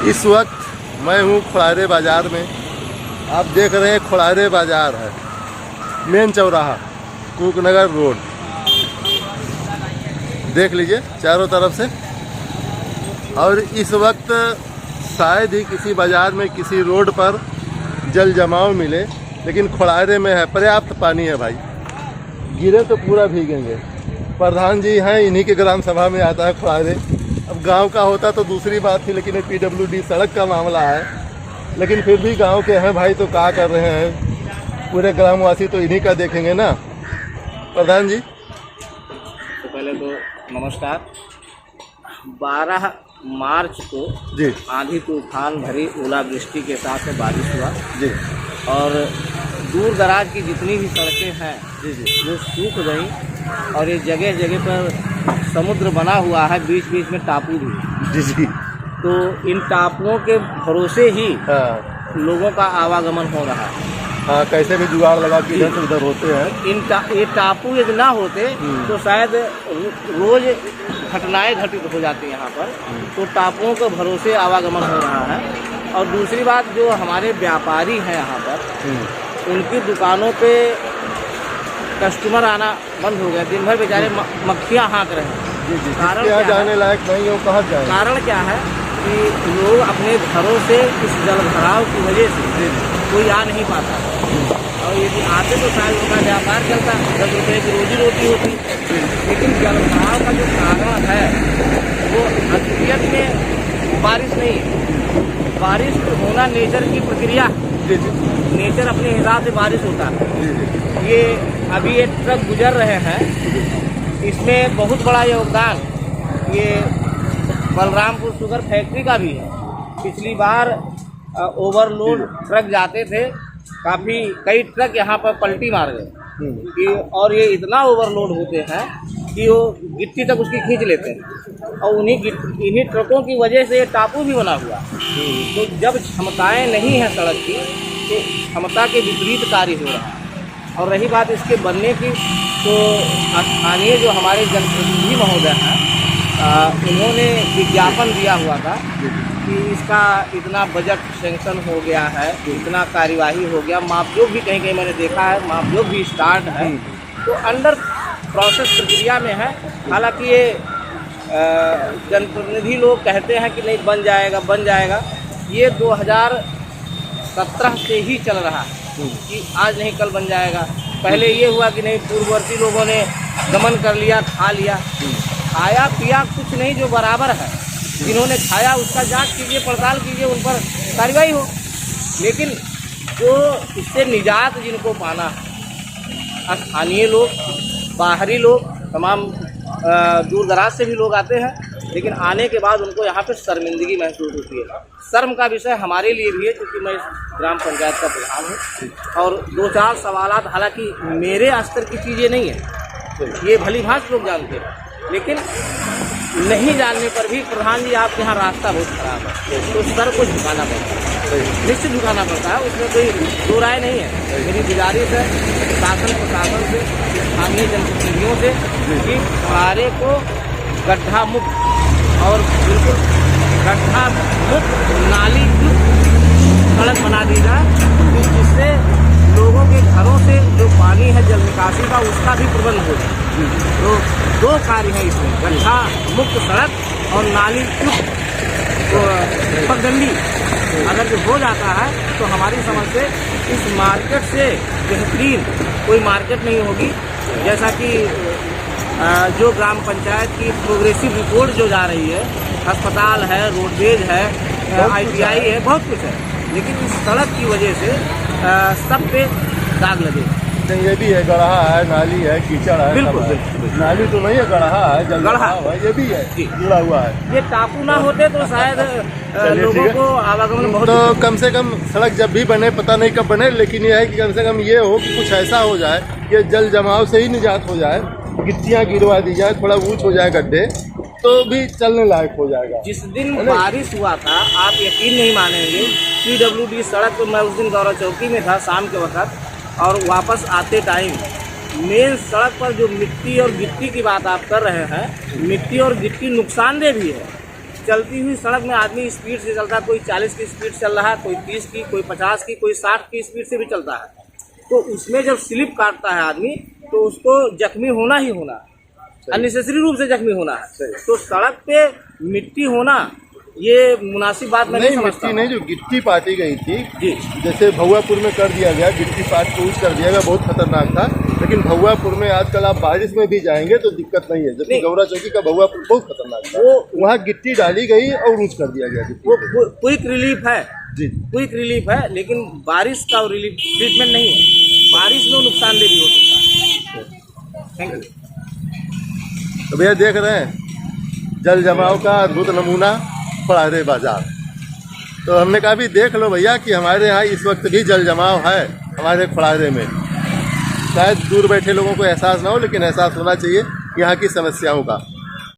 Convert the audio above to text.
इस वक्त मैं हूँ खुड़ारे बाज़ार में। आप देख रहे हैं खुड़ारे बाज़ार है, मेन चौराहा, कुकनगर रोड। देख लीजिए चारों तरफ से। और इस वक्त शायद ही किसी बाज़ार में किसी रोड पर जल जमाव मिले, लेकिन खुड़ारे में है, पर्याप्त पानी है भाई। गिरे तो पूरा भीगेंगे। प्रधान जी हैं, इन्हीं के ग्राम सभा में आता है खुड़ारे। अब गांव का होता तो दूसरी बात थी, लेकिन ये PWD सड़क का मामला है। लेकिन फिर भी गांव के हैं भाई, तो क्या कर रहे हैं, पूरे ग्रामवासी तो इन्हीं का देखेंगे ना। प्रधान जी तो पहले तो नमस्कार। 12 मार्च को जी आंधी तूफान भरी ओलावृष्टि के साथ में बारिश हुआ जी और दूर दराज की जितनी भी सड़कें हैं जी जी वो सूख गई और ये जगह जगह पर समुद्र बना हुआ है, बीच बीच में टापू भी। जी जी। तो इन टापुओं के भरोसे ही हाँ लोगों का आवागमन हो रहा है। हाँ, कैसे भी जुगाड़ लगा के इधर से उधर होते हैं। ये टापू यदि ना होते तो शायद रोज घटनाएं घटित हो जाती यहाँ पर। तो टापुओं के भरोसे आवागमन हो रहा है। और दूसरी बात, जो हमारे व्यापारी हैं यहाँ पर, उनकी दुकानों पे कस्टमर आना बंद हो गया। दिन भर बेचारे मक्खियाँ हाँक रहे हैं। जी जी। कारण क्या क्या जाने है? लायक नहीं हो, कहाँ जाए। कारण क्या है कि लोग अपने घरों से इस जल भराव की वजह से कोई आ नहीं पाता, और यदि आते तो शायद उनका व्यापार चलता, 10 रुपये की रोजी रोटी होती। लेकिन जल भराव का जो कारण है वो असलियत में बारिश नहीं है। बारिश होना नेचर की प्रक्रिया है। जी जी नेचर अपने हिसाब से बारिश होता है। जी जी। ये अभी एक ट्रक गुजर रहे हैं, इसमें बहुत बड़ा योगदान ये बलरामपुर शुगर फैक्ट्री का भी है। पिछली बार ओवरलोड ट्रक जाते थे, कई ट्रक यहाँ पर पलटी मार गए। और ये इतना ओवरलोड होते हैं कि वो गिट्टी तक उसकी खींच लेते हैं, और इन्हीं ट्रकों की वजह से ये टापू भी बना हुआ। तो जब क्षमताएं नहीं हैं सड़क की, तो क्षमता के विपरीत कार्य हो रहा है। और रही बात इसके बनने की, तो स्थानीय जो हमारे जनप्रतिनिधि महोदय हैं, उन्होंने विज्ञापन दिया हुआ था कि इसका इतना बजट सेंक्शन हो गया है, इतना कार्यवाही हो गया, मापजोग भी कहीं कहीं मैंने देखा है, मापजोग भी स्टार्ट है, तो अंडर प्रोसेस प्रक्रिया में है। हालांकि ये जनप्रतिनिधि लोग कहते हैं कि नहीं बन जाएगा बन जाएगा। ये 2017 से ही चल रहा है कि आज नहीं कल बन जाएगा। पहले ये हुआ कि नहीं, पूर्ववर्ती लोगों ने दमन कर लिया, खा लिया, खाया पिया कुछ नहीं, जो बराबर है। जिन्होंने खाया उसका जांच कीजिए, पड़ताल कीजिए, उन पर कार्रवाई हो। लेकिन जो इससे निजात जिनको पाना है, स्थानीय लोग, बाहरी लोग, तमाम दूर दराज से भी लोग आते हैं, लेकिन आने के बाद उनको यहाँ पे शर्मिंदगी महसूस होती है। शर्म का विषय हमारे लिए भी है, क्योंकि मैं ग्राम पंचायत का प्रधान हूँ। और 2-4 सवालात, हालांकि मेरे स्तर की चीज़ें नहीं है, ये भली भांति लोग जानते हैं, लेकिन नहीं जानने पर भी प्रधान जी आपके यहाँ रास्ता बहुत खराब है, तो सर को झुकाना पड़ता है, निश्चित झुकाना पड़ता है, उसमें कोई दो राय नहीं है। मेरी गुजारिश है शासन प्रशासन से, स्थानीय जनप्रतिनिधियों से कि खुड़ारे को गड्ढा मुक्त और बिल्कुल गड्ढा मुक्त, नाली युक्त सड़क बना दी जाए, जिससे लोगों के घरों से जो पानी है जल निकासी का, उसका भी प्रबंध हो जाए। तो 2 कार्य हैं इसमें, गड्ढा मुक्त सड़क और नाली युक्त पगडंडी। अगर जो हो जाता है तो हमारी समझ से इस मार्केट से बेहतरीन कोई मार्केट नहीं होगी। जैसा कि जो ग्राम पंचायत की प्रोग्रेसिव रिपोर्ट जो जा रही है, अस्पताल है, रोडवेज है, ITI है, बहुत कुछ है, लेकिन इस सड़क की वजह से सब पे दाग लगे। ये भी है, गढ़ा है, नाली है, कीचड़ है। बिल्कुल, नाली तो नहीं है, गढ़ा है, गढ़ा है, ये भी है, जुड़ा हुआ है। ये टापू ना होते तो शायद लोगों को आवागमन बहुत। तो कम से कम सड़क जब भी बने, पता नहीं कब बने, लेकिन यह है कि कम से कम ये हो कि कुछ ऐसा हो जाए कि जल जमाव से ही निजात हो जाए, गिट्टियाँ गिरवा दी जाए, थोड़ा ऊंच हो जाए गड्ढे, तो भी चलने लायक हो जाएगा। जिस दिन बारिश हुआ था, आप यकीन नहीं मानेंगे, PWD सड़क पर मैं उस दिन गौरव चौकी में था शाम के वक्त, और वापस आते टाइम मेन सड़क पर जो मिट्टी और गिट्टी की बात आप कर रहे हैं, मिट्टी और गिट्टी नुकसानदेह भी है। चलती हुई सड़क में आदमी स्पीड से चलता है, कोई 40 की स्पीड चल रहा है, कोई 30 की, कोई 50 की, कोई 60 की स्पीड से भी चलता है। तो उसमें जब स्लिप काटता है आदमी तो उसको जख्मी होना ही होना, अननेसेसरी रूप से जख्मी होना है। तो सड़क पे मिट्टी होना ये मुनासिब बात मैं नहीं समझता। मिट्टी नहीं, जो गिट्टी पाटी गई थी जी, जैसे भगवापुर में कर दिया गया, गिट्टी पाट को ऊँच कर दिया गया, बहुत खतरनाक था। लेकिन भगवापुर में आजकल आप बारिश में भी जाएंगे तो दिक्कत नहीं है, जबकि नहीं। गौरा चौकी का भगवापुर बहुत खतरनाक था। वो वहाँ गिट्टी डाली गई और ऊँच कर दिया गया गिट्टी वो को। क्विक रिलीफ है, जी क्विक रिलीफ है, लेकिन बारिश का रिलीफ ट्रीटमेंट नहीं है। बारिश में नुकसानदेह भी हो सकता है। Thank you. तो भैया देख रहे हैं जल जमाव का अद्भुत नमूना पड़ारे बाजार। तो हमने कहा भी देख लो भैया कि हमारे यहाँ इस वक्त भी जल जमाव है हमारे खड़ारे में। शायद दूर बैठे लोगों को एहसास ना हो, लेकिन एहसास होना चाहिए यहाँ की समस्याओं का।